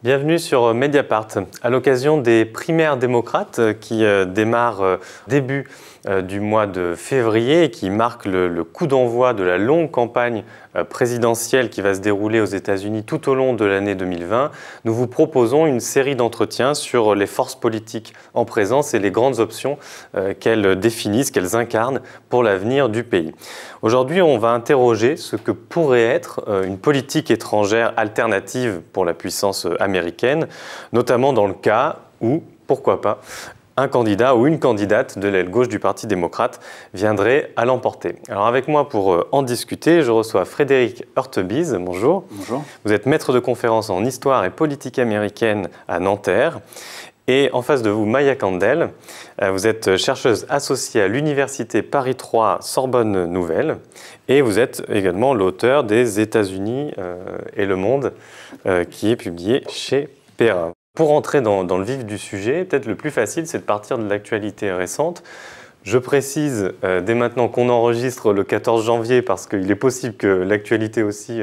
Bienvenue sur Mediapart. À l'occasion des primaires démocrates qui démarrent début du mois de février et qui marquent le coup d'envoi de la longue campagne présidentielle qui va se dérouler aux États-Unis tout au long de l'année 2020, nous vous proposons une série d'entretiens sur les forces politiques en présence et les grandes options qu'elles définissent, qu'elles incarnent pour l'avenir du pays. Aujourd'hui, on va interroger ce que pourrait être une politique étrangère alternative pour la puissance américaine, notamment dans le cas où, pourquoi pas, un candidat ou une candidate de l'aile gauche du Parti démocrate viendrait à l'emporter. Alors avec moi pour en discuter, je reçois Frédéric Hurtebise. Bonjour. Bonjour. Vous êtes maître de conférences en histoire et politique américaine à Nanterre. Et en face de vous, Maya Candel. Vous êtes chercheuse associée à l'Université Paris 3 Sorbonne Nouvelle. Et vous êtes également l'auteur des États-Unis et le monde, qui est publié chez Perrin. Pour entrer dans le vif du sujet, peut-être le plus facile, c'est de partir de l'actualité récente. Je précise dès maintenant qu'on enregistre le 14 janvier parce qu'il est possible que l'actualité aussi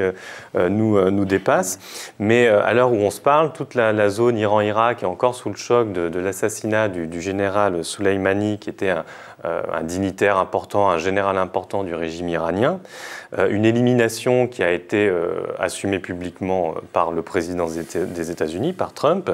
nous dépasse. Mais à l'heure où on se parle, toute la zone Iran-Irak est encore sous le choc de l'assassinat du général Soleimani, qui était un dignitaire important, un général important du régime iranien. Une élimination qui a été assumée publiquement par le président des États-Unis, par Trump.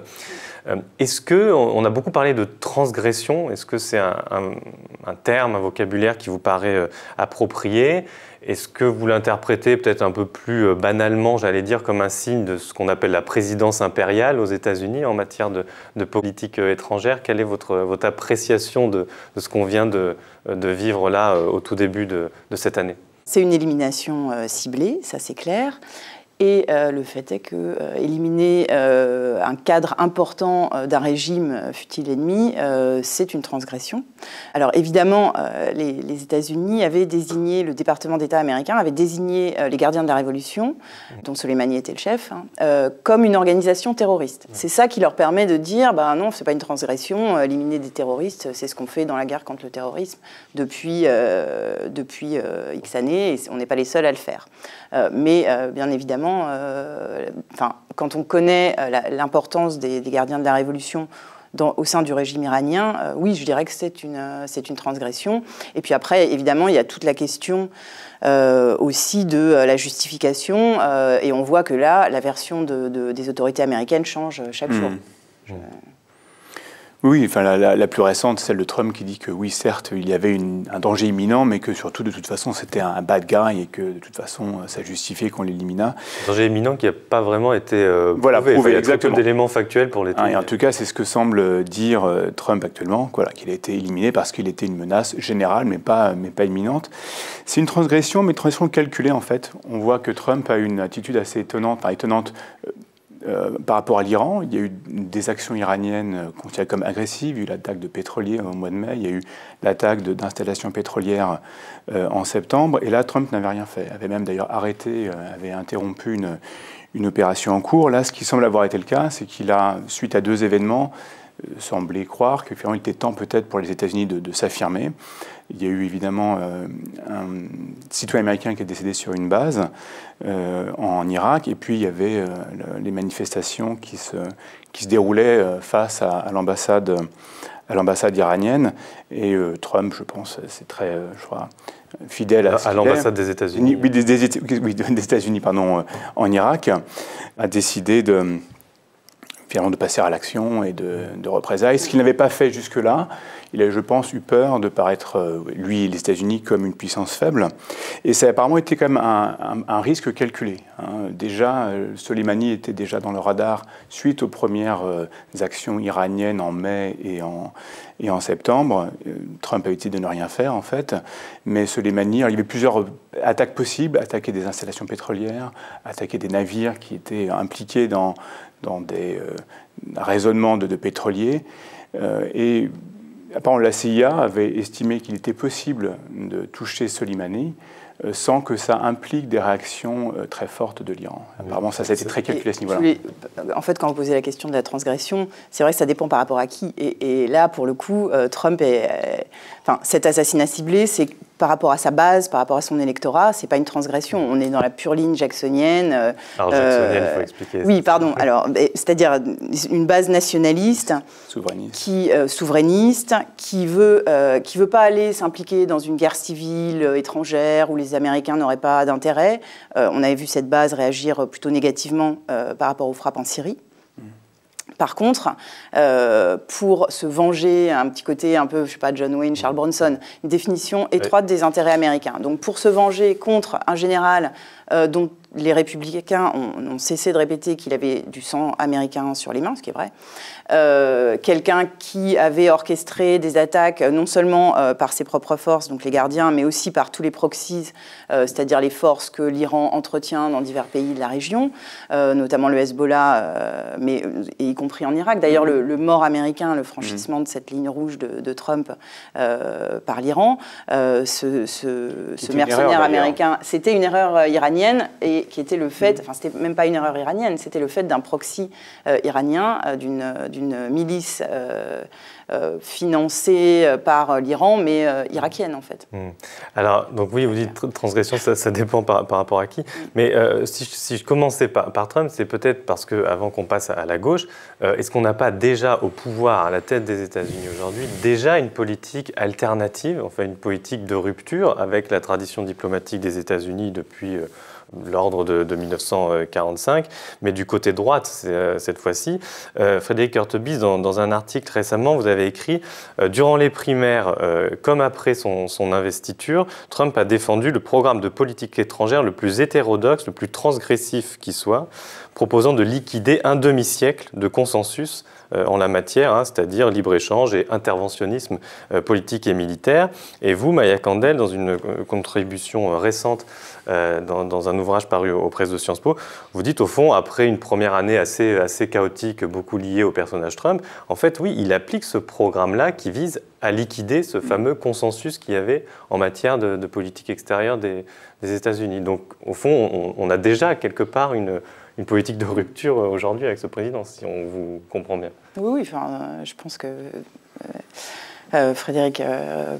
Est-ce que, on a beaucoup parlé de transgression, est-ce que c'est un terme, un vocabulaire qui vous paraît approprié? Est-ce que vous l'interprétez peut-être un peu plus banalement, j'allais dire, comme un signe de ce qu'on appelle la présidence impériale aux États-Unis en matière de politique étrangère? Quelle est votre appréciation de ce qu'on vient de vivre là au tout début de cette année? C'est une élimination ciblée, ça c'est clair. Et le fait est que éliminer un cadre important d'un régime, fût-il ennemi, c'est une transgression. Alors évidemment, les États-Unis avaient désigné, le département d'État américain avait désigné les gardiens de la Révolution, dont Soleimani était le chef, comme une organisation terroriste. C'est ça qui leur permet de dire, ben non, c'est pas une transgression, éliminer des terroristes, c'est ce qu'on fait dans la guerre contre le terrorisme depuis X années, et on n'est pas les seuls à le faire. Mais bien évidemment, quand on connaît l'importance des gardiens de la Révolution au sein du régime iranien, oui, je dirais que c'est une transgression. Et puis après, évidemment, il y a toute la question aussi de la justification. Et on voit que là, la version des autorités américaines change chaque jour. Oui, enfin, la plus récente, celle de Trump qui dit que oui, certes, il y avait un danger imminent, mais que surtout, de toute façon, c'était un bad guy et que de toute façon, ça justifiait qu'on l'éliminât. Un danger imminent qui n'a pas vraiment été voilà, prouvé. Il y a exactement. Très peu d'éléments factuels pour l'étudier. Et en tout cas, c'est ce que semble dire Trump actuellement, voilà, qu'il a été éliminé parce qu'il était une menace générale, mais pas imminente. C'est une transgression, mais une transgression calculée, en fait. On voit que Trump a une attitude assez étonnante, par rapport à l'Iran. Il y a eu des actions iraniennes considérées comme agressives. Il y a eu l'attaque de pétroliers au mois de mai. Il y a eu l'attaque d'installations pétrolières en septembre. Et là, Trump n'avait rien fait. Il avait même d'ailleurs arrêté, avait interrompu une opération en cours. Là, ce qui semble avoir été le cas, c'est qu'il a, suite à deux événements, semblé croire que finalement, il était temps peut-être pour les États-Unis de s'affirmer. Il y a eu évidemment un citoyen américain qui est décédé sur une base en Irak, et puis il y avait les manifestations qui se déroulaient face à l'ambassade iranienne. Et Trump, je pense, c'est très, je crois, fidèle à l'ambassade des États-Unis. Oui, des États-Unis, pardon, en Irak, a décidé de passer à l'action et de représailles, ce qu'il n'avait pas fait jusque-là. Il a, je pense, eu peur de paraître, lui et les États-Unis, comme une puissance faible. Et ça a apparemment été quand même un risque calculé. Déjà, Soleimani était déjà dans le radar suite aux premières actions iraniennes en mai et en septembre. Trump a eu de ne rien faire, en fait. Mais Soleimani, il y avait plusieurs attaques possibles, attaquer des installations pétrolières, attaquer des navires qui étaient impliqués dans des raisonnements de pétroliers. Et apparemment, la CIA avait estimé qu'il était possible de toucher Soleimani sans que ça implique des réactions très fortes de l'Iran. Apparemment, ça a été très calculé à ce niveau-là. En fait, quand vous posez la question de la transgression, c'est vrai que ça dépend par rapport à qui. Et là, pour le coup, Trump cet assassinat ciblé, c'est par rapport à sa base, par rapport à son électorat, c'est pas une transgression. On est dans la pure ligne jacksonienne. Alors jacksonienne, il faut expliquer. Oui, pardon. Alors, c'est-à-dire une base nationaliste, souverainiste, qui veut pas aller s'impliquer dans une guerre civile étrangère où les Américains n'auraient pas d'intérêt. On avait vu cette base réagir plutôt négativement par rapport aux frappes en Syrie. Par contre, pour se venger, un petit côté un peu, je sais pas, John Wayne, Charles Bronson, une définition étroite des intérêts américains. Donc pour se venger contre un général dont les républicains ont cessé de répéter qu'il avait du sang américain sur les mains, ce qui est vrai, quelqu'un qui avait orchestré des attaques non seulement par ses propres forces, donc les gardiens, mais aussi par tous les proxies, c'est-à-dire les forces que l'Iran entretient dans divers pays de la région, notamment le Hezbollah, mais y compris en Irak. D'ailleurs, le mort américain, le franchissement de cette ligne rouge de Trump par l'Iran, ce mercenaire américain, c'était une erreur iranienne et qui était le fait, enfin c'était même pas une erreur iranienne, c'était le fait d'un proxy iranien, d'une milice financée par l'Iran, mais irakienne en fait. Alors, donc oui, vous dites transgression, ça dépend par rapport à qui. Mais si je commençais par Trump, c'est peut-être parce qu'avant qu'on passe à la gauche, est-ce qu'on n'a pas déjà au pouvoir, à la tête des États-Unis aujourd'hui, déjà une politique alternative, enfin une politique de rupture avec la tradition diplomatique des États-Unis depuis l'ordre de 1945, mais du côté droite cette fois-ci. Frédéric Curtebise, dans un article récemment, vous avez écrit « Durant les primaires, comme après son investiture, Trump a défendu le programme de politique étrangère le plus hétérodoxe, le plus transgressif qui soit, proposant de liquider un demi-siècle de consensus en la matière, c'est-à-dire libre-échange et interventionnisme politique et militaire. » Et vous, Maya Candel, dans une contribution récente dans un ouvrage paru aux presses de Sciences Po, vous dites au fond, après une première année assez chaotique, beaucoup liée au personnage Trump, en fait, oui, il applique ce programme-là qui vise à liquider ce fameux consensus qu'il y avait en matière de politique extérieure des États-Unis. Donc, au fond, on a déjà quelque part une politique de rupture aujourd'hui avec ce président, si on vous comprend bien. Oui, je pense que Frédéric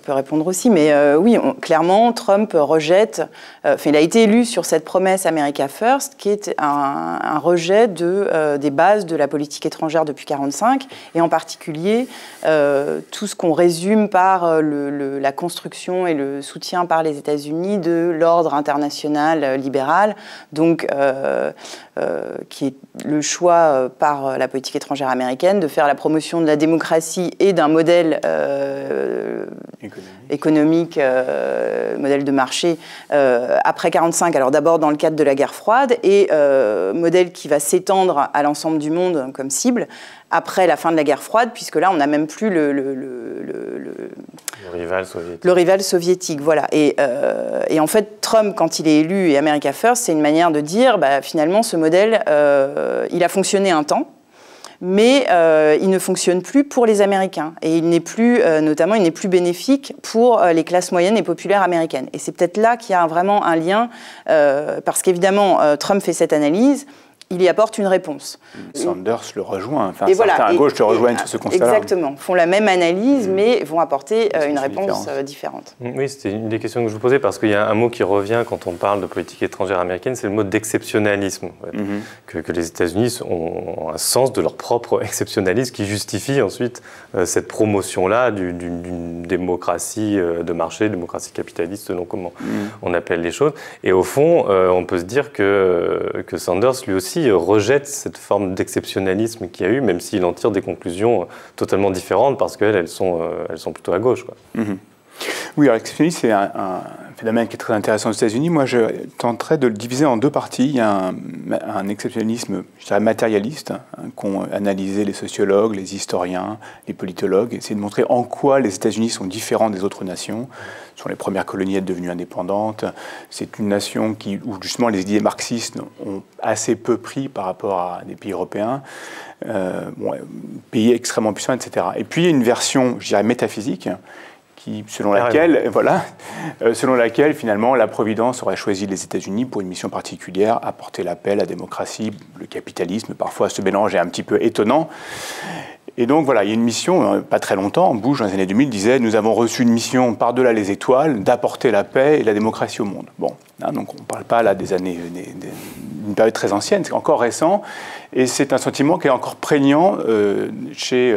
peut répondre aussi, mais oui, clairement, Trump rejette, il a été élu sur cette promesse America First, qui est un rejet des bases de la politique étrangère depuis 1945, et en particulier tout ce qu'on résume par la construction et le soutien par les États-Unis de l'ordre international libéral, donc qui est le choix par la politique étrangère américaine de faire la promotion de la démocratie et d'un modèle économique, modèle de marché après 1945, alors d'abord dans le cadre de la guerre froide, et modèle qui va s'étendre à l'ensemble du monde comme cible après la fin de la guerre froide, puisque là on n'a même plus le rival soviétique. Le rival soviétique, voilà. Et en fait, Trump, quand il est élu, et America First, c'est une manière de dire, finalement, ce modèle, il a fonctionné un temps, mais il ne fonctionne plus pour les Américains. Et il n'est plus, notamment, il n'est plus bénéfique pour les classes moyennes et populaires américaines. Et c'est peut-être là qu'il y a vraiment un lien, parce qu'évidemment, Trump fait cette analyse, il y apporte une réponse. Sanders le rejoint, certains à gauche le rejoignent sur ce constat-là. Exactement, font la même analyse, mais vont apporter une réponse différente. Oui, c'était une des questions que je vous posais, parce qu'il y a un mot qui revient quand on parle de politique étrangère américaine, c'est le mot d'exceptionnalisme. Que les États-Unis ont un sens de leur propre exceptionnalisme qui justifie ensuite cette promotion-là d'une démocratie de marché, démocratie capitaliste, selon comment on appelle les choses. Et au fond, on peut se dire que Sanders, lui aussi, rejette cette forme d'exceptionnalisme qu'il y a eu, même s'il en tire des conclusions totalement différentes, parce qu'elles sont plutôt à gauche, quoi. Oui, alors l'exceptionnalisme, c'est un phénomène qui est très intéressant aux États-Unis. Moi, je tenterais de le diviser en deux parties. Il y a un exceptionnalisme, je dirais, matérialiste, qu'ont analysé les sociologues, les historiens, les politologues, essayer de montrer en quoi les États-Unis sont différents des autres nations. Ce sont les premières colonies devenues indépendantes. C'est une nation où justement les idées marxistes ont assez peu pris par rapport à des pays européens, pays extrêmement puissants, etc. Et puis il y a une version, je dirais, métaphysique, selon laquelle finalement la Providence aurait choisi les États-Unis pour une mission particulière, apporter la paix, la démocratie, le capitalisme. Parfois ce mélange est un petit peu étonnant. Et donc voilà, il y a une mission, pas très longtemps, Bush dans les années 2000 disait « Nous avons reçu une mission par-delà les étoiles d'apporter la paix et la démocratie au monde ». Bon, hein, donc on ne parle pas là des années, d'une période très ancienne, c'est encore récent, et c'est un sentiment qui est encore prégnant chez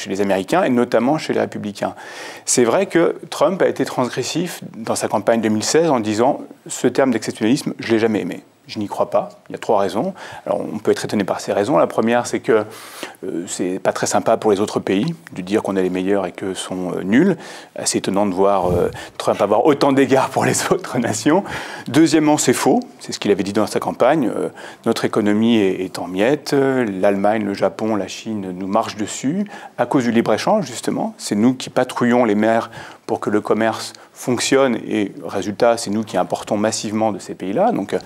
les Américains, et notamment chez les Républicains. C'est vrai que Trump a été transgressif dans sa campagne 2016 en disant « Ce terme d'exceptionnalisme, je ne l'ai jamais aimé ». Je n'y crois pas. Il y a 3 raisons. Alors, on peut être étonné par ces raisons. La première, c'est que c'est pas très sympa pour les autres pays de dire qu'on est les meilleurs et qu'eux sont nuls. Assez étonnant de voir Trump avoir autant d'égards pour les autres nations. Deuxièmement, c'est faux. C'est ce qu'il avait dit dans sa campagne. Notre économie est en miettes. L'Allemagne, le Japon, la Chine nous marchent dessus à cause du libre-échange, justement. C'est nous qui patrouillons les mers pour que le commerce fonctionne et, résultat, c'est nous qui importons massivement de ces pays-là. Donc,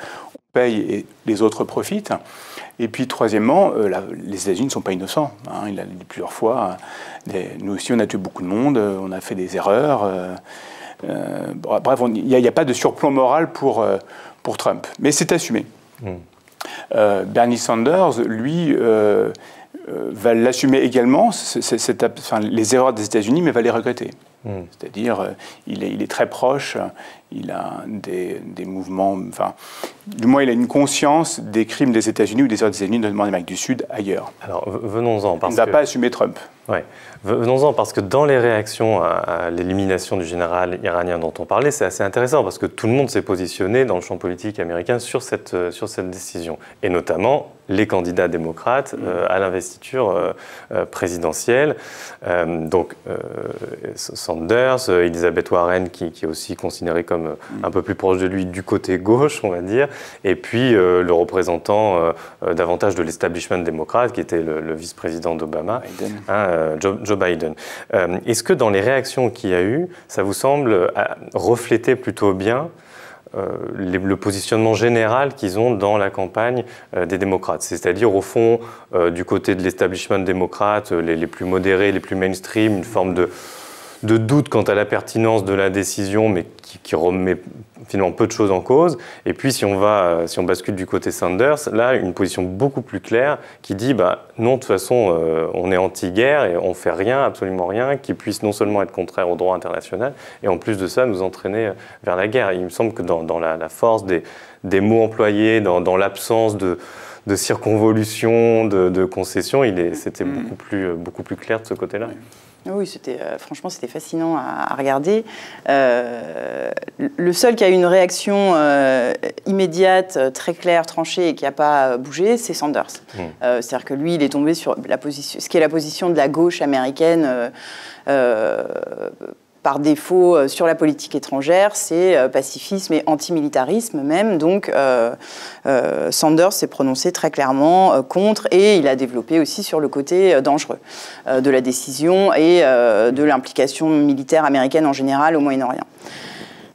paye et les autres profitent. Et puis, troisièmement, les États-Unis ne sont pas innocents. Hein, il l'a dit plusieurs fois. Nous aussi, on a tué beaucoup de monde, on a fait des erreurs. Bref, il n'y a pas de surplomb moral pour Trump. Mais c'est assumé. Bernie Sanders, lui, va l'assumer également, les erreurs des États-Unis, mais va les regretter. C'est-à-dire, il est très proche, il a des mouvements, enfin, du moins il a une conscience des crimes des États-Unis ou des erreurs des États-Unis, notamment en Amérique du Sud, ailleurs. Alors, venons-en. Il n'a pas assumé Trump. Ouais. Venons-en, parce que dans les réactions à l'élimination du général iranien dont on parlait, c'est assez intéressant, parce que tout le monde s'est positionné dans le champ politique américain sur cette décision, et notamment les candidats démocrates à l'investiture présidentielle. Donc Sanders, Elizabeth Warren, qui est aussi considérée comme un peu plus proche de lui du côté gauche, on va dire, et puis le représentant davantage de l'establishment démocrate, qui était le vice-président d'Obama, Joe Biden. Est-ce que dans les réactions qu'il y a eu, ça vous semble refléter plutôt bien le positionnement général qu'ils ont dans la campagne des démocrates? C'est-à-dire, au fond, du côté de l'establishment démocrate, les plus modérés, les plus mainstream, une forme de doute quant à la pertinence de la décision, mais qui remet finalement peu de choses en cause. Et puis, si on bascule du côté Sanders, là, une position beaucoup plus claire qui dit non, de toute façon, on est anti-guerre et on ne fait rien, absolument rien, qui puisse non seulement être contraire au droit international, et en plus de ça, nous entraîner vers la guerre. Et il me semble que dans la force des mots employés, dans l'absence de circonvolution, de concession, c'était beaucoup plus clair de ce côté-là. Oui, franchement, c'était fascinant à regarder. Le seul qui a eu une réaction immédiate, très claire, tranchée et qui n'a pas bougé, c'est Sanders. C'est-à-dire que lui, il est tombé sur ce qui est la position de la gauche américaine par défaut sur la politique étrangère, c'est pacifisme et antimilitarisme même. Donc Sanders s'est prononcé très clairement contre, et il a développé aussi sur le côté dangereux de la décision et de l'implication militaire américaine en général au Moyen-Orient.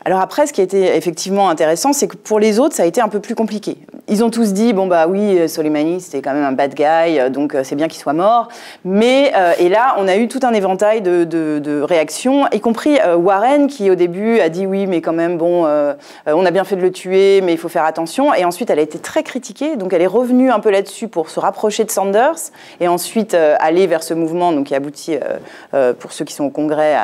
Alors après, ce qui a été effectivement intéressant, c'est que pour les autres, ça a été un peu plus compliqué. Ils ont tous dit, bon bah oui, Soleimani, c'était quand même un bad guy, donc c'est bien qu'il soit mort. Mais, et là, on a eu tout un éventail de réactions, y compris Warren, qui au début a dit, oui, mais quand même, bon, on a bien fait de le tuer, mais il faut faire attention. Et ensuite, elle a été très critiquée, donc elle est revenue un peu là-dessus pour se rapprocher de Sanders, et ensuite aller vers ce mouvement, donc qui aboutit, pour ceux qui sont au Congrès,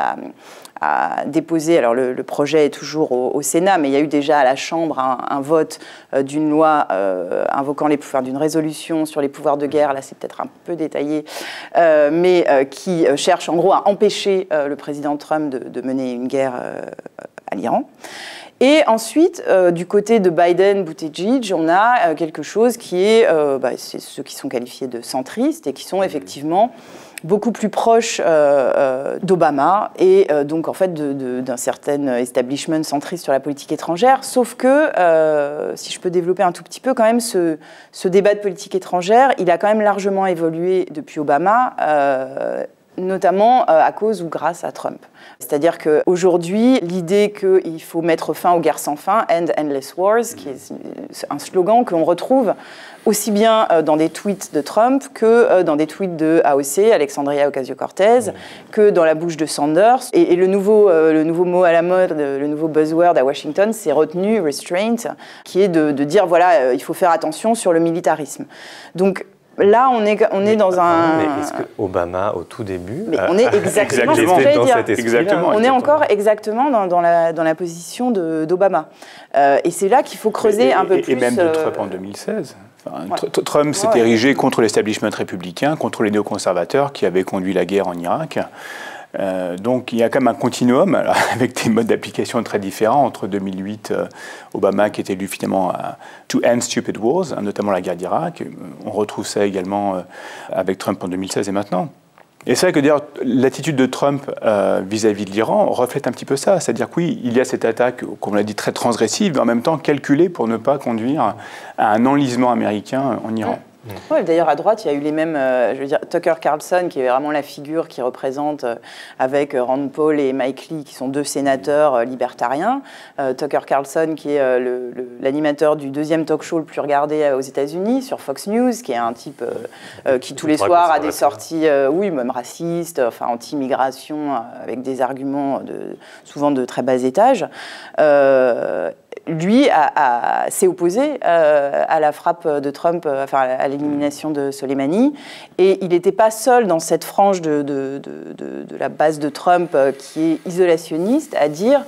à déposer, alors le projet est toujours au Sénat, mais il y a eu déjà à la Chambre un vote d'une loi invoquant les pouvoirs, d'une résolution sur les pouvoirs de guerre, là c'est peut-être un peu détaillé, mais qui cherche en gros à empêcher le président Trump de mener une guerre à l'Iran. Et ensuite, du côté de Biden, Buttigieg, on a quelque chose qui est, c'est ceux qui sont qualifiés de centristes et qui sont effectivement beaucoup plus proche d'Obama et donc en fait d'un certain establishment centriste sur la politique étrangère. Sauf que, si je peux développer un tout petit peu, quand même, ce débat de politique étrangère, il a quand même largement évolué depuis Obama, notamment à cause ou grâce à Trump. C'est-à-dire qu'aujourd'hui, l'idée qu'il faut mettre fin aux guerres sans fin, End Endless Wars, qui est un slogan qu'on retrouve aussi bien dans des tweets de Trump que dans des tweets de AOC, Alexandria Ocasio-Cortez, que dans la bouche de Sanders. Et le nouveau mot à la mode, le nouveau buzzword à Washington, c'est retenu, restraint, qui est de dire, voilà, il faut faire attention sur le militarisme. Donc, Là, on est dans un... Mais est-ce que Obama, au tout début... Mais on est exactement ce que j'allais dire. Exactement. On est encore exactement dans la position d'Obama. Et c'est là qu'il faut creuser un peu plus... Et même de Trump en 2016. Trump s'est érigé contre l'establishment républicain, contre les néoconservateurs qui avaient conduit la guerre en Irak. Donc il y a quand même un continuum avec des modes d'application très différents. Entre 2008, Obama qui est élu finalement to end stupid wars, notamment la guerre d'Irak. On retrouve ça également avec Trump en 2016 et maintenant. Et c'est vrai que d'ailleurs l'attitude de Trump vis-à-vis de l'Iran reflète un petit peu ça. C'est-à-dire que oui, il y a cette attaque, comme on l'a dit, très transgressive, mais en même temps calculée pour ne pas conduire à un enlisement américain en Iran. Ouais, d'ailleurs, à droite, il y a eu les mêmes, je veux dire, Tucker Carlson, qui est vraiment la figure qui représente, avec Rand Paul et Mike Lee, qui sont deux sénateurs libertariens. Tucker Carlson, qui est l'animateur du deuxième talk show le plus regardé aux États-Unis, sur Fox News, qui est un type qui, tous les soirs, a des sorties, oui, même racistes, enfin, anti-immigration, avec des arguments souvent de très bas étage. Lui s'est opposé à la frappe de Trump, enfin à l'élimination de Soleimani, et il n'était pas seul dans cette frange de la base de Trump qui est isolationniste à dire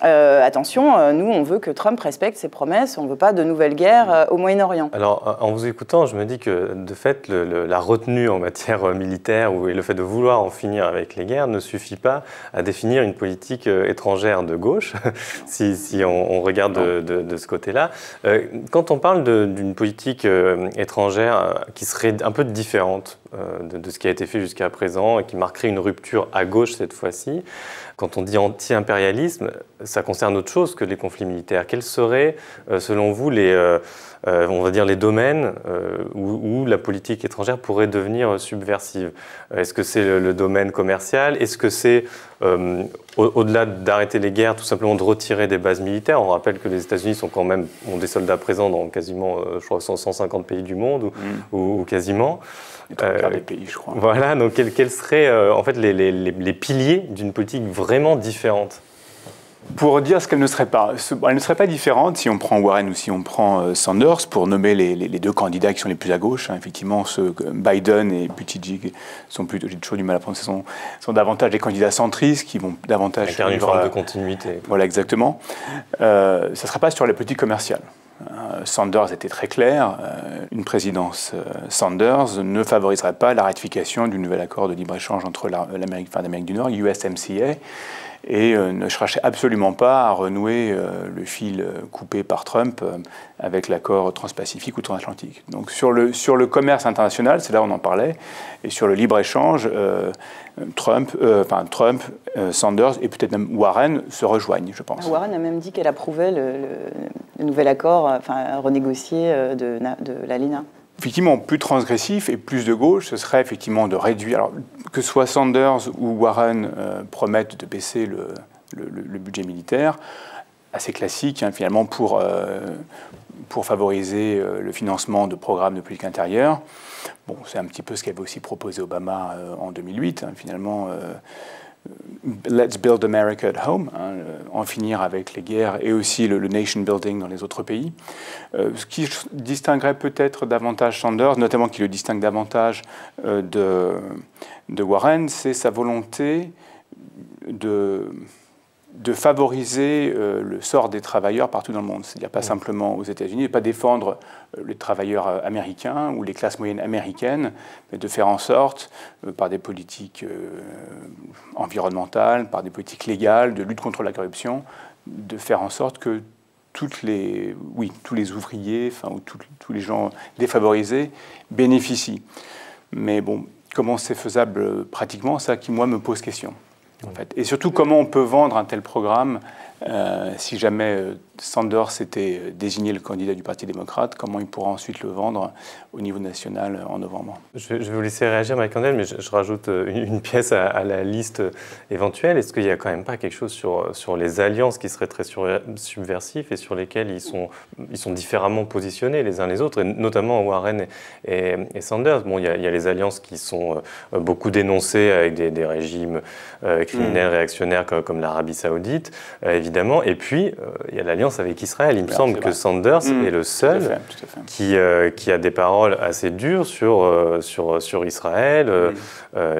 attention, nous on veut que Trump respecte ses promesses, on ne veut pas de nouvelles guerres au Moyen-Orient. Alors en vous écoutant, je me dis que de fait la retenue en matière militaire et le fait de vouloir en finir avec les guerres ne suffit pas à définir une politique étrangère de gauche, si on regarde de ce côté-là. Quand on parle d'une politique étrangère qui serait un peu différente de ce qui a été fait jusqu'à présent et qui marquerait une rupture à gauche cette fois-ci, quand on dit anti-impérialisme, ça concerne autre chose que les conflits militaires. Quels seraient, selon vous, on va dire les domaines où la politique étrangère pourrait devenir subversive? Est-ce que c'est le domaine commercial? Est-ce que c'est, au-delà d'arrêter les guerres, tout simplement de retirer des bases militaires? On rappelle que les États-Unis ont des soldats présents dans quasiment, je crois, 150 pays du monde, ou quasiment. Les trois quarts des pays, je crois. Voilà, donc quels seraient en fait les piliers d'une politique vraiment différente? Pour dire ce qu'elle ne serait pas. Elle ne serait pas différente si on prend Warren ou si on prend Sanders, pour nommer les deux candidats qui sont les plus à gauche. Effectivement, Biden et Buttigieg sont plutôt, j'ai toujours du mal à prononcer, sont davantage des candidats centristes qui vont davantage incarner une forme de continuité. Voilà, exactement. Ça ne serait pas sur la politique commerciale. Sanders était très clair, une présidence Sanders ne favoriserait pas la ratification du nouvel accord de libre-échange entre l'Amérique du Nord, USMCA, et ne cherchait absolument pas à renouer le fil coupé par Trump avec l'accord transpacifique ou transatlantique. Donc sur le commerce international, c'est là où on en parlait, et sur le libre-échange, Trump, Sanders et peut-être même Warren se rejoignent, je pense. Warren a même dit qu'elle approuvait le nouvel accord, renégocié de l'ALENA. Effectivement, plus transgressif et plus de gauche, ce serait effectivement de réduire. Alors, que ce soit Sanders ou Warren promettent de baisser le budget militaire, assez classique finalement pour favoriser le financement de programmes de politique intérieure. Bon, c'est un petit peu ce qu'avait aussi proposé Obama en 2008, finalement. Let's build America at home, en finir avec les guerres et aussi le nation building dans les autres pays. Ce qui distinguerait peut-être davantage Sanders, notamment qui le distingue davantage de Warren, c'est sa volonté de favoriser le sort des travailleurs partout dans le monde. C'est-à-dire pas simplement aux États-Unis, et pas défendre les travailleurs américains ou les classes moyennes américaines, mais de faire en sorte, par des politiques environnementales, par des politiques légales, de lutte contre la corruption, de faire en sorte que tous les ouvriers, ou tous les gens défavorisés bénéficient. Mais bon, comment c'est faisable pratiquement, ça qui, moi, me pose question. En fait. Et surtout, comment on peut vendre un tel programme si jamais Sanders était désigné le candidat du Parti démocrate, comment il pourra ensuite le vendre au niveau national en novembre? Je vais vous laisser réagir, Marie-Candelle, mais je rajoute une pièce à la liste éventuelle. Est-ce qu'il n'y a quand même pas quelque chose sur les alliances qui seraient très subversifs et sur lesquelles ils sont différemment positionnés les uns les autres, et notamment Warren et Sanders? Bon, il y a les alliances qui sont beaucoup dénoncées avec des régimes criminels réactionnaires comme l'Arabie saoudite, évidemment. évidemment. Et puis, il y a l'alliance avec Israël. Il me semble que Sanders est le seul qui a des paroles assez dures sur Israël,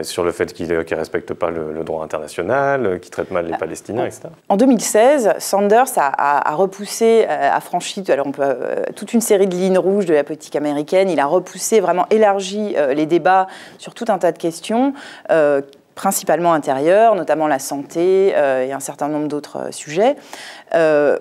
sur le fait qu'il ne respecte pas le droit international, qu'il traite mal les Palestiniens, etc. En 2016, Sanders a repoussé, a franchi toute une série de lignes rouges de la politique américaine. Il a repoussé, vraiment élargi les débats sur tout un tas de questions, principalement intérieures, notamment la santé et un certain nombre d'autres sujets.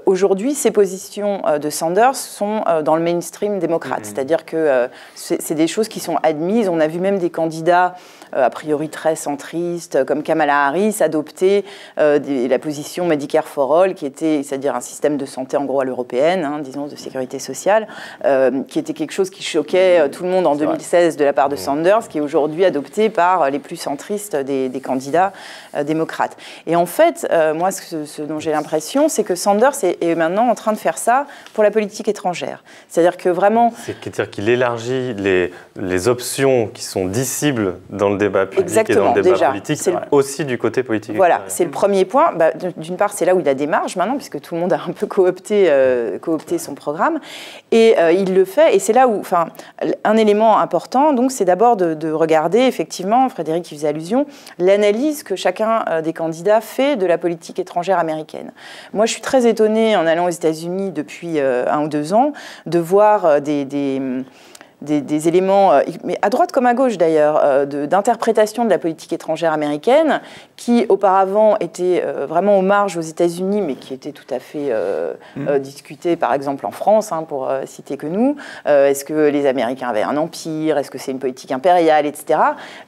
Aujourd'hui, ces positions de Sanders sont dans le mainstream démocrate, c'est-à-dire que c'est des choses qui sont admises. On a vu même des candidats a priori très centristes, comme Kamala Harris, adopter la position Medicare for All, qui était, c'est-à-dire un système de santé en gros à l'européenne, disons de sécurité sociale, qui était quelque chose qui choquait tout le monde en 2016 de la part de Sanders, qui est aujourd'hui adopté par les plus centristes des candidats démocrates. Et en fait, moi, ce dont j'ai l'impression, c'est que Sanders est maintenant en train de faire ça pour la politique étrangère. C'est-à-dire que vraiment... C'est-à-dire qu'il élargit les options qui sont dissibles dans le débat public Exactement, et dans le débat déjà, politique, aussi du côté politique. Voilà, c'est le premier point. D'une part, c'est là où il a des marges maintenant, puisque tout le monde a un peu coopté son programme. Et il le fait, et c'est là où... un élément important, donc, c'est d'abord de regarder, effectivement, Frédéric y faisait allusion, l'analyse que chacun des candidats fait de la politique étrangère américaine. Moi, je suis très étonnée, en allant aux États-Unis depuis 1 ou 2 ans, de voir des éléments, mais à droite comme à gauche d'ailleurs, d'interprétation de la politique étrangère américaine, qui auparavant étaient vraiment aux marges aux États-Unis, mais qui étaient tout à fait discutées, par exemple en France, pour citer que nous. Est-ce que les Américains avaient un empire? Est-ce que c'est une politique impériale, etc.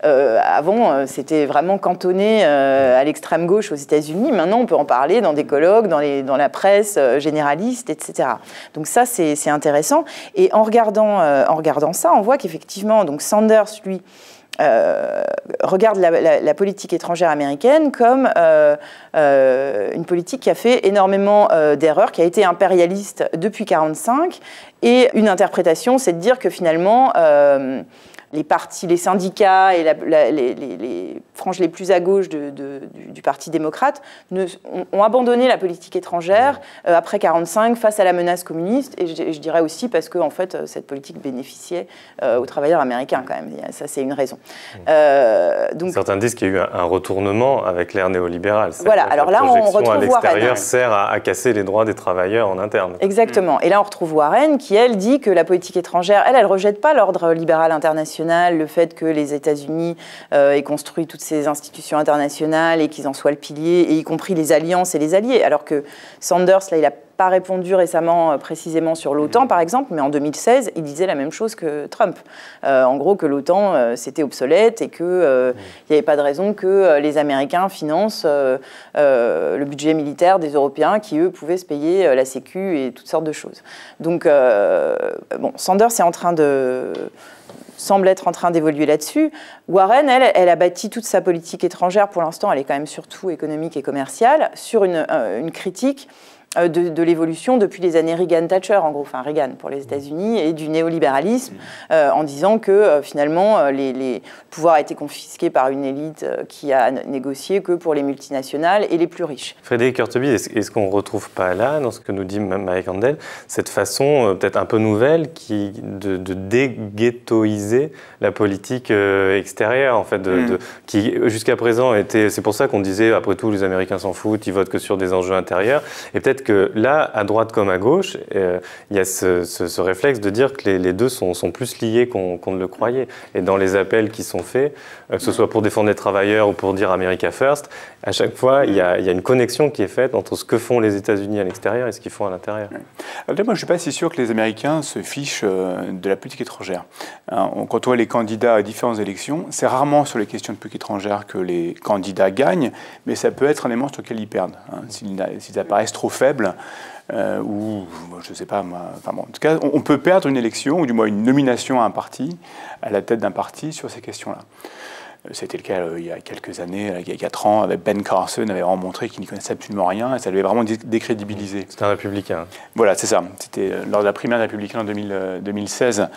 Avant, c'était vraiment cantonné à l'extrême gauche aux États-Unis. Maintenant, on peut en parler dans des colloques, dans la presse généraliste, etc. Donc ça, c'est intéressant. Et en regardant ça, on voit qu'effectivement, donc Sanders, lui, regarde la politique étrangère américaine comme une politique qui a fait énormément d'erreurs, qui a été impérialiste depuis 1945, et une interprétation, c'est de dire que finalement... les partis, les syndicats et les franges les plus à gauche du Parti démocrate ont abandonné la politique étrangère après 1945 face à la menace communiste, et je dirais aussi parce que en fait, cette politique bénéficiait aux travailleurs américains quand même. Ça, c'est une raison. Donc, certains disent qu'il y a eu un retournement avec l'ère néolibérale. Voilà, alors là, on retrouve à l'extérieur Warren. Sert à casser les droits des travailleurs en interne. Exactement. Et là, on retrouve Warren qui, elle, dit que la politique étrangère, elle rejette pas l'ordre libéral international, le fait que les États-Unis aient construit toutes ces institutions internationales et qu'ils en soient le pilier, et y compris les alliances et les alliés. Alors que Sanders, là, il a pas répondu récemment précisément sur l'OTAN, par exemple, mais en 2016, il disait la même chose que Trump. En gros, que l'OTAN, c'était obsolète et qu'il n'y avait pas de raison que les Américains financent le budget militaire des Européens qui, eux, pouvaient se payer la Sécu et toutes sortes de choses. Donc, Sanders semble être en train d'évoluer là-dessus. Warren, elle a bâti toute sa politique étrangère, pour l'instant, elle est quand même surtout économique et commerciale, sur une critique de l'évolution depuis les années Reagan-Thatcher, en gros, enfin Reagan pour les États-Unis, et du néolibéralisme, en disant que finalement les pouvoirs a été confisqués par une élite qui a négocié que pour les multinationales et les plus riches. Frédéric Curteby, est-ce qu'on ne retrouve pas là, dans ce que nous dit Maïa Candel, cette façon peut-être un peu nouvelle de déghettoiser la politique extérieure, en fait, qui jusqu'à présent était... C'est pour ça qu'on disait, après tout, les Américains s'en foutent, ils votent que sur des enjeux intérieurs, et peut-être que là, à droite comme à gauche, il y a ce réflexe de dire que les deux sont plus liés qu'on ne le croyait. Et dans les appels qui sont faits, que ce soit pour défendre les travailleurs ou pour dire America First, à chaque fois, il y a une connexion qui est faite entre ce que font les États-Unis à l'extérieur et ce qu'ils font à l'intérieur. Moi, je ne suis pas si sûr que les Américains se fichent de la politique étrangère. Quand on voit les candidats à différentes élections, c'est rarement sur les questions de politique étrangère que les candidats gagnent, mais ça peut être un élément sur lequel ils perdent. S'ils apparaissent trop faibles, ou je ne sais pas moi, en tout cas on peut perdre une élection ou du moins une nomination à un parti, à la tête d'un parti sur ces questions-là. C'était le cas il y a quelques années, il y a 4 ans, avec Ben Carson, avait vraiment montré qu'il n'y connaissait absolument rien et ça l'avait vraiment décrédibilisé. C'était un républicain. Voilà, c'est ça. C'était lors de la primaire républicaine en 2016.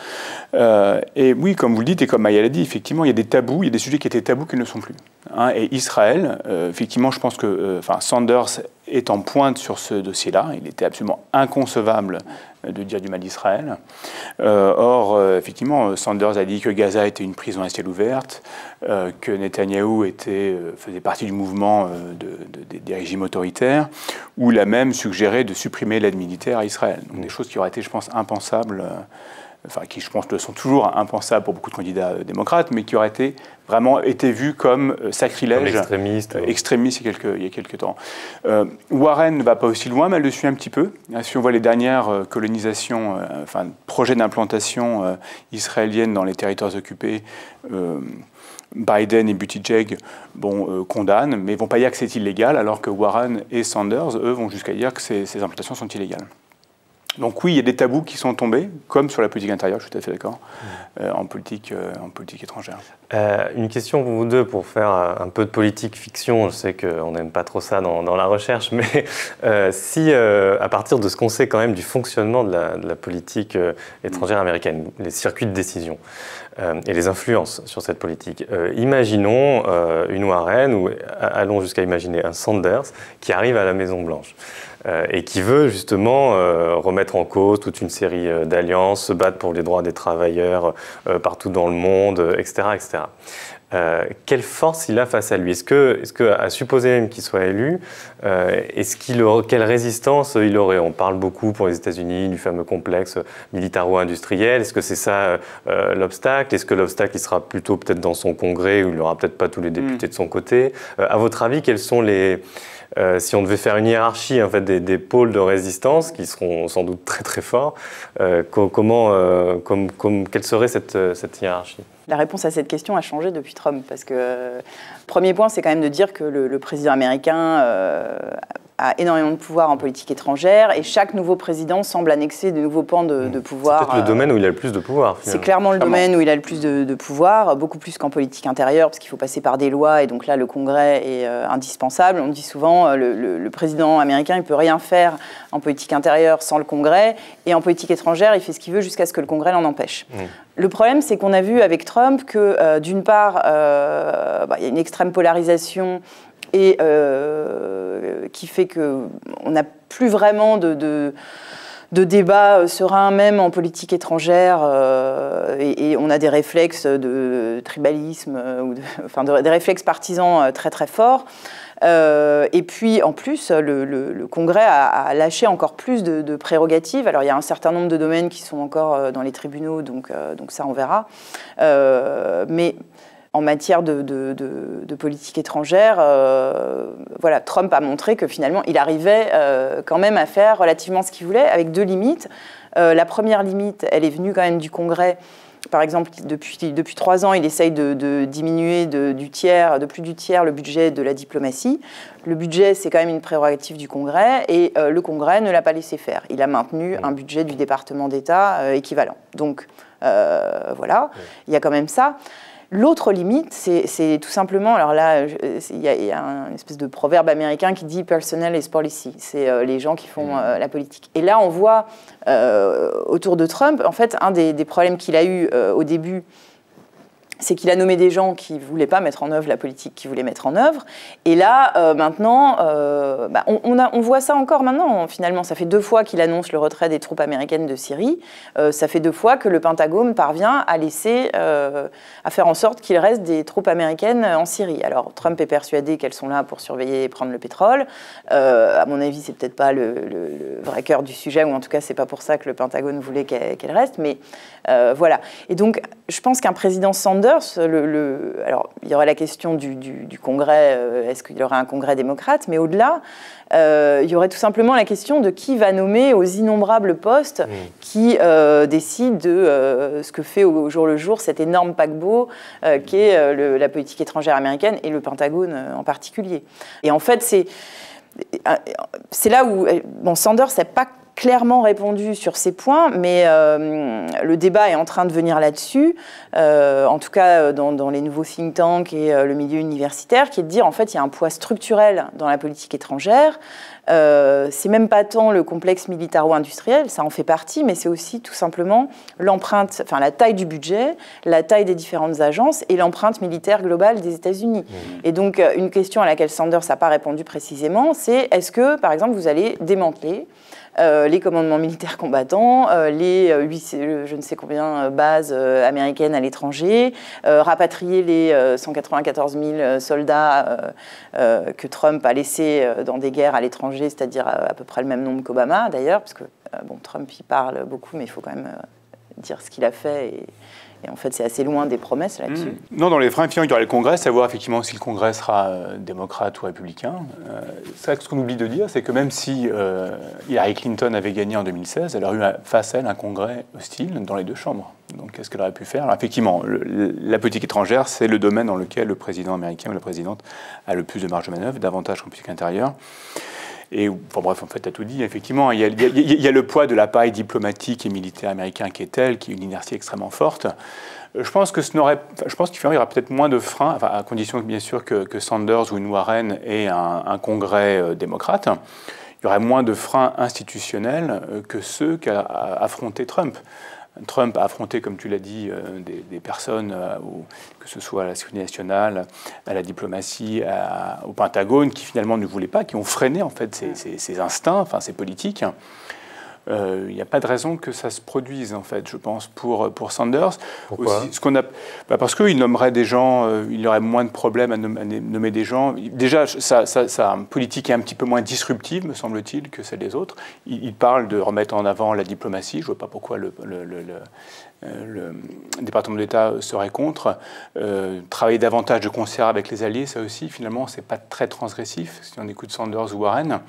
Et oui, comme vous le dites et comme Maïa l'a dit, effectivement, il y a des tabous, il y a des sujets qui étaient tabous qui ne le sont plus. Et Israël, effectivement, je pense que Sanders est en pointe sur ce dossier-là. Il était absolument inconcevable de dire du mal d'Israël. Or, effectivement, Sanders a dit que Gaza était une prison à ciel ouvert, que Netanyahou faisait partie du mouvement des régimes autoritaires, ou il a même suggéré de supprimer l'aide militaire à Israël. Donc, des choses qui auraient été, je pense, impensables, enfin qui, je pense, le sont toujours impensables pour beaucoup de candidats démocrates, mais qui auraient vraiment été vus comme sacrilèges, comme extrémistes il y a quelques temps. Warren ne va pas aussi loin, mais elle le suit un petit peu. Si on voit les dernières colonisations, projets d'implantation israélienne dans les territoires occupés, Biden et Buttigieg condamnent, mais ne vont pas dire que c'est illégal, alors que Warren et Sanders, eux, vont jusqu'à dire que ces implantations sont illégales. Donc oui, il y a des tabous qui sont tombés, comme sur la politique intérieure, je suis tout à fait d'accord, en politique étrangère. Une question pour vous deux, pour faire un peu de politique fiction. Je sais qu'on n'aime pas trop ça dans la recherche, mais si, à partir de ce qu'on sait quand même du fonctionnement de la politique étrangère américaine, les circuits de décision et les influences sur cette politique, imaginons une Warren, ou allons jusqu'à imaginer un Sanders, qui arrive à la Maison-Blanche. Et qui veut justement remettre en cause toute une série d'alliances, se battre pour les droits des travailleurs partout dans le monde, etc. etc. Quelle force il a face à lui? Est-ce que, à supposer même qu'il soit élu, quelle résistance il aurait? On parle beaucoup pour les États-Unis du fameux complexe militaro-industriel. Est-ce que c'est ça l'obstacle? Est-ce que l'obstacle il sera plutôt peut-être dans son congrès où il n'aura peut-être pas tous les députés de son côté? À votre avis, quels sont les... si on devait faire une hiérarchie en fait, des pôles de résistance, qui seront sans doute très très forts, quelle serait cette hiérarchie? La réponse à cette question a changé depuis Trump, parce que premier point, c'est quand même de dire que le président américain a énormément de pouvoir en politique étrangère, et chaque nouveau président semble annexer de nouveaux pans de pouvoir. C'est peut-être le domaine où il a le plus de pouvoir. C'est clairement le domaine où il a le plus de pouvoir, beaucoup plus qu'en politique intérieure, parce qu'il faut passer par des lois, et donc là, le Congrès est indispensable. On dit souvent, le président américain, il ne peut rien faire en politique intérieure sans le Congrès, et en politique étrangère, il fait ce qu'il veut jusqu'à ce que le Congrès l'en empêche. Le problème, c'est qu'on a vu avec Trump que, d'une part, il y a une extrême polarisation et qui fait qu'on n'a plus vraiment de débat serein, même en politique étrangère, et on a des réflexes de tribalisme, des réflexes partisans très très forts. Et puis, en plus, le Congrès a lâché encore plus de prérogatives. Alors, il y a un certain nombre de domaines qui sont encore dans les tribunaux, donc ça, on verra. Mais en matière de politique étrangère, voilà, Trump a montré que finalement, il arrivait quand même à faire relativement ce qu'il voulait, avec deux limites. La première limite, elle est venue quand même du Congrès. Par exemple, depuis 3 ans, il essaye de diminuer de plus du tiers le budget de la diplomatie. Le budget, c'est quand même une prérogative du Congrès, et le Congrès ne l'a pas laissé faire. Il a maintenu un budget du département d'État équivalent. Donc, voilà, il y a quand même ça. L'autre limite, c'est tout simplement, alors là, il y a une espèce de proverbe américain qui dit « personnel is policy », c'est les gens qui font la politique. Et là, on voit autour de Trump, en fait, un des problèmes qu'il a eu au début, c'est qu'il a nommé des gens qui ne voulaient pas mettre en œuvre la politique qu'il voulait mettre en œuvre. Et là, maintenant, on voit ça encore maintenant, finalement. Ça fait 2 fois qu'il annonce le retrait des troupes américaines de Syrie. Ça fait 2 fois que le Pentagone parvient à faire en sorte qu'il reste des troupes américaines en Syrie. Alors, Trump est persuadé qu'elles sont là pour surveiller et prendre le pétrole. À mon avis, c'est peut-être pas le vrai cœur du sujet, ou en tout cas, c'est pas pour ça que le Pentagone voulait qu'elles restent. Mais voilà. Et donc, je pense qu'un président Sanders, alors, il y aurait la question du Congrès, est-ce qu'il y aurait un Congrès démocrate, mais au-delà, il y aurait tout simplement la question de qui va nommer aux innombrables postes qui décide de ce que fait au jour le jour cet énorme paquebot qu'est la politique étrangère américaine, et le Pentagone en particulier. Et en fait, c'est là où Sanders n'a pas clairement répondu sur ces points, mais le débat est en train de venir là-dessus, en tout cas dans les nouveaux think tanks et le milieu universitaire, qui est de dire en fait il y a un poids structurel dans la politique étrangère. C'est même pas tant le complexe militaro-industriel, ça en fait partie, mais c'est aussi tout simplement l'empreinte, enfin la taille du budget, la taille des différentes agences et l'empreinte militaire globale des États-Unis. Et donc une question à laquelle Sanders n'a pas répondu précisément, c'est est-ce que par exemple vous allez démanteler les commandements militaires combattants, les je ne sais combien bases américaines à l'étranger, rapatrier les 194 000 soldats que Trump a laissés dans des guerres à l'étranger, c'est-à-dire à peu près le même nombre qu'Obama d'ailleurs, parce que bon, Trump y parle beaucoup, mais il faut quand même dire ce qu'il a fait. Et en fait, c'est assez loin des promesses là-dessus. Non, dans les freins, il y aura le Congrès, savoir effectivement si le Congrès sera démocrate ou républicain. Ce qu'on oublie de dire, c'est que même si Hillary Clinton avait gagné en 2016, elle aurait eu face à elle un Congrès hostile dans les deux chambres. Donc, qu'est-ce qu'elle aurait pu faire? Alors, effectivement, la politique étrangère, c'est le domaine dans lequel le président américain ou la présidente a le plus de marge de manœuvre, davantage qu'en politique intérieure. Et, enfin, bref, en fait, tu as tout dit. Effectivement, il y a le poids de l'appareil diplomatique et militaire américain qui est tel, qui est une inertie extrêmement forte. Je pense qu'il y aura peut-être moins de freins, enfin, à condition, bien sûr, que Sanders ou une Warren aient un congrès démocrate. Il y aurait moins de freins institutionnels que ceux qu'a affronté Trump. Trump a affronté, comme tu l'as dit, des personnes, que ce soit à la sécurité nationale, à la diplomatie, au Pentagone, qui finalement ne voulaient pas, qui ont freiné en fait ces instincts, enfin ces politiques. Il n'y a pas de raison que ça se produise, en fait, je pense, pour Sanders. Pourquoi ? Aussi, parce qu'il nommerait des gens, il aurait moins de problèmes à nommer des gens. Déjà, sa politique est un petit peu moins disruptive, me semble-t-il, que celle des autres. Il parle de remettre en avant la diplomatie. Je ne vois pas pourquoi le département d'État serait contre. Travailler davantage de concert avec les alliés, ça aussi, finalement, ce n'est pas très transgressif, si on écoute Sanders ou Warren.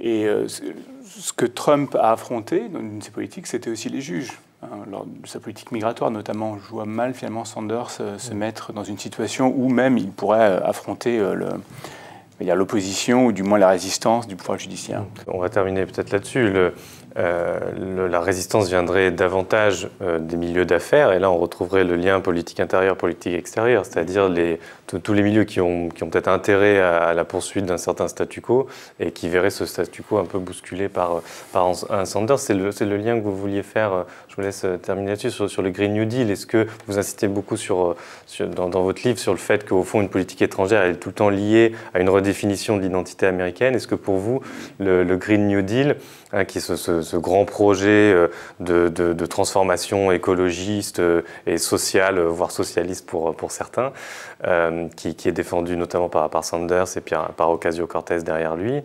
Et ce que Trump a affronté dans une de ses politiques, c'était aussi les juges. Lors de sa politique migratoire, notamment, je vois mal finalement Sanders se mettre dans une situation où même il pourrait affronter l'opposition ou du moins la résistance du pouvoir judiciaire. On va terminer peut-être là-dessus. La résistance viendrait davantage des milieux d'affaires, et là on retrouverait le lien politique intérieur, politique extérieure, c'est-à-dire tous les milieux qui ont peut-être intérêt à la poursuite d'un certain statu quo et qui verraient ce statu quo un peu bousculé par un Sanders. C'est le lien que vous vouliez faire. Je vous laisse terminer là-dessus sur le Green New Deal. Est-ce que vous insistez beaucoup dans votre livre sur le fait qu'au fond une politique étrangère elle est tout le temps liée à une redéfinition de l'identité américaine? Est-ce que pour vous le Green New Deal, qui est ce grand projet de transformation écologiste et sociale, voire socialiste pour certains, qui est défendu notamment par Sanders et puis par Ocasio-Cortez derrière lui,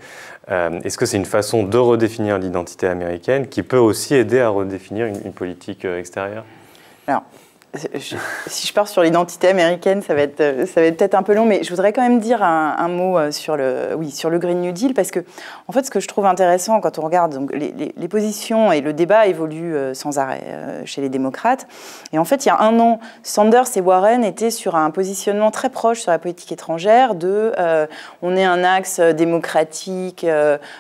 est-ce que c'est une façon de redéfinir l'identité américaine qui peut aussi aider à redéfinir une politique extérieure? Alors, si je pars sur l'identité américaine, ça va être peut-être un peu long, mais je voudrais quand même dire un mot sur le Green New Deal, parce que, en fait, ce que je trouve intéressant quand on regarde donc, les positions et le débat évoluent sans arrêt chez les démocrates. Et en fait, il y a un an, Sanders et Warren étaient sur un positionnement très proche sur la politique étrangère on est un axe démocratique,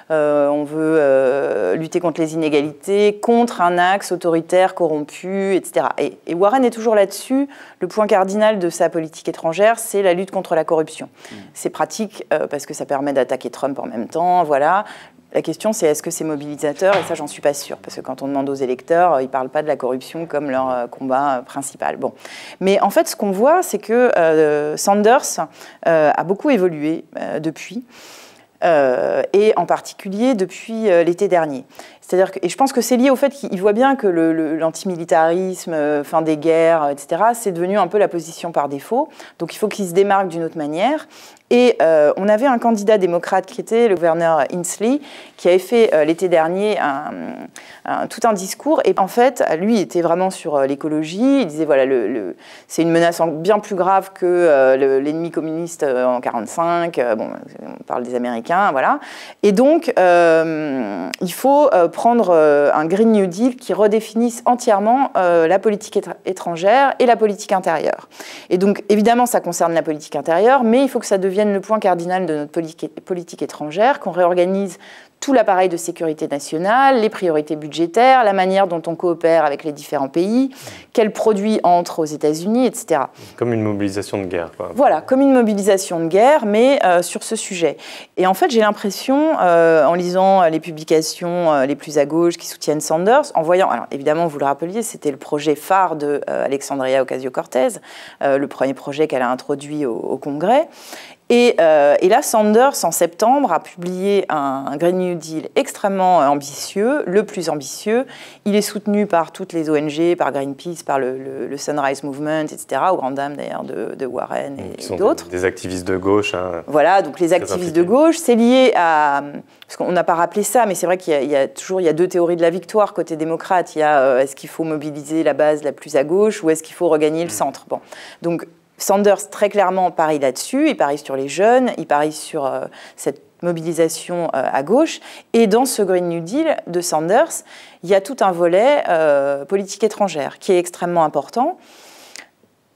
on veut lutter contre les inégalités, contre un axe autoritaire, corrompu, etc. Et Warren est toujours là-dessus. Le point cardinal de sa politique étrangère, c'est la lutte contre la corruption. C'est pratique parce que ça permet d'attaquer Trump en même temps, voilà. La question, c'est est-ce que c'est mobilisateur? Et ça, j'en suis pas sûre, parce que quand on demande aux électeurs, ils ne parlent pas de la corruption comme leur combat principal. Bon. Mais en fait, ce qu'on voit, c'est que Sanders a beaucoup évolué depuis, et en particulier depuis l'été dernier. C'est-à-dire et je pense que c'est lié au fait qu'il voit bien que l'antimilitarisme, fin des guerres, etc., c'est devenu un peu la position par défaut. Donc il faut qu'il se démarque d'une autre manière. Et on avait un candidat démocrate qui était le gouverneur Inslee, qui avait fait l'été dernier tout un discours. Et en fait, lui était vraiment sur l'écologie. Il disait, voilà, c'est une menace bien plus grave que l'ennemi communiste en 1945. Bon, on parle des Américains, voilà. Et donc, il faut prendre un Green New Deal qui redéfinisse entièrement la politique étrangère et la politique intérieure. Et donc, évidemment, ça concerne la politique intérieure, mais il faut que ça devienne le point cardinal de notre politique étrangère, qu'on réorganise tout l'appareil de sécurité nationale, les priorités budgétaires, la manière dont on coopère avec les différents pays, quels produits entrent aux États-Unis, etc. Comme une mobilisation de guerre, quoi. Voilà, comme une mobilisation de guerre, mais sur ce sujet. Et en fait, j'ai l'impression, en lisant les publications les plus à gauche qui soutiennent Sanders, en voyant, alors évidemment, vous le rappeliez, c'était le projet phare de Alexandria Ocasio-Cortez, le premier projet qu'elle a introduit au Congrès. Et là, Sanders, en septembre, a publié un Green New Deal extrêmement ambitieux, le plus ambitieux. Il est soutenu par toutes les ONG, par Greenpeace, par le Sunrise Movement, etc., aux grandes dames d'ailleurs de Warren et d'autres. Des activistes de gauche. Hein, voilà, donc les activistes de gauche, c'est lié à... Parce qu'on n'a pas rappelé ça, mais c'est vrai qu'il y a deux théories de la victoire côté démocrate. Il y a est-ce qu'il faut mobiliser la base la plus à gauche ou est-ce qu'il faut regagner le centre. Bon, donc Sanders, très clairement, parie là-dessus. Il parie sur les jeunes, il parie sur cette mobilisation à gauche. Et dans ce Green New Deal de Sanders, il y a tout un volet politique étrangère qui est extrêmement important.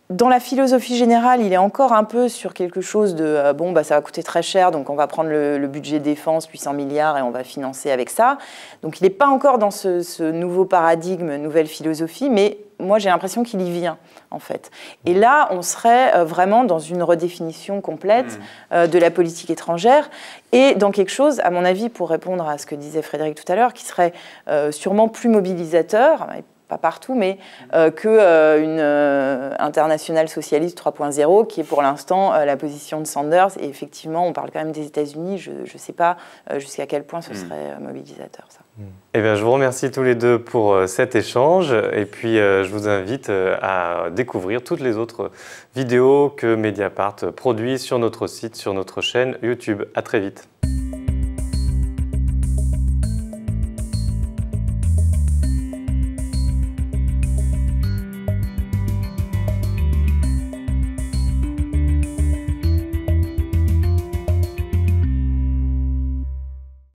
Dans la philosophie générale, il est encore un peu sur quelque chose de bon, bah, ça va coûter très cher, donc on va prendre le budget défense, 800 milliards, et on va financer avec ça. Donc il n'est pas encore dans ce nouveau paradigme, nouvelle philosophie, mais moi j'ai l'impression qu'il y vient, en fait. Et là, on serait vraiment dans une redéfinition complète de la politique étrangère et dans quelque chose, à mon avis, pour répondre à ce que disait Frédéric tout à l'heure, qui serait sûrement plus mobilisateur, pas partout, mais qu'une internationale socialiste 3.0, qui est pour l'instant la position de Sanders. Et effectivement, on parle quand même des États-Unis. Je ne sais pas jusqu'à quel point ce serait mobilisateur, ça. Eh bien, je vous remercie tous les deux pour cet échange. Et puis, je vous invite à découvrir toutes les autres vidéos que Mediapart produit sur notre site, sur notre chaîne YouTube. À très vite.